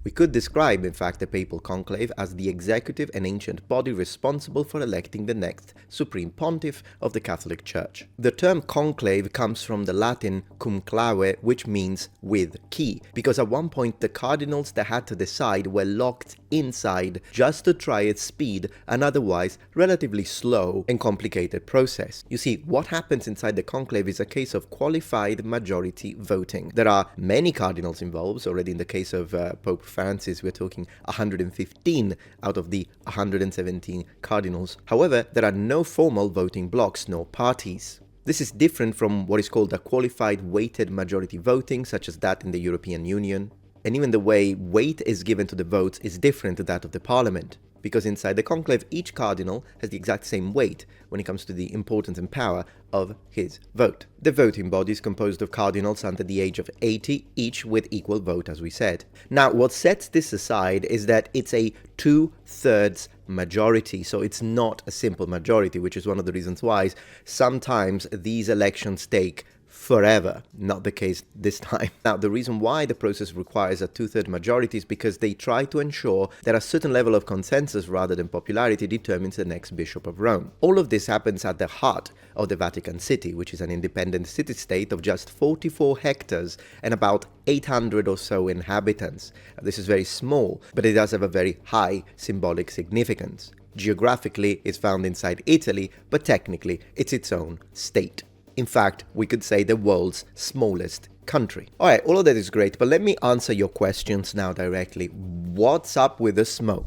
We could describe, in fact, the papal conclave as the executive and ancient body responsible for electing the next supreme pontiff of the Catholic Church. The term conclave comes from the Latin cum clave, which means with key, because at one point the cardinals that had to decide were locked inside just to try its speed, an otherwise relatively slow and complicated process. You see, what happens inside the conclave is a case of qualified majority voting. There are many cardinals involved. Already in the case of Pope Francis, we're talking 115 out of the 117 cardinals. However, there are no formal voting blocks, no parties. This is different from what is called a qualified weighted majority voting, such as that in the European Union. And even the way weight is given to the votes is different to that of the parliament, because inside the conclave each cardinal has the exact same weight when it comes to the importance and power of his vote. The voting body is composed of cardinals under the age of 80, each with equal vote, as we said. Now, what sets this aside is that it's a 2/3 majority, so it's not a simple majority, which is one of the reasons why sometimes these elections take forever. Not the case this time. Now, the reason why the process requires a 2/3 majority is because they try to ensure that a certain level of consensus rather than popularity determines the next Bishop of Rome. All of this happens at the heart of the Vatican City, which is an independent city-state of just 44 hectares and about 800 or so inhabitants. This is very small, but it does have a very high symbolic significance. Geographically, it's found inside Italy, but technically, it's its own state. In fact, we could say the world's smallest country. Alright, all of that is great, but let me answer your questions now directly. What's up with the smoke?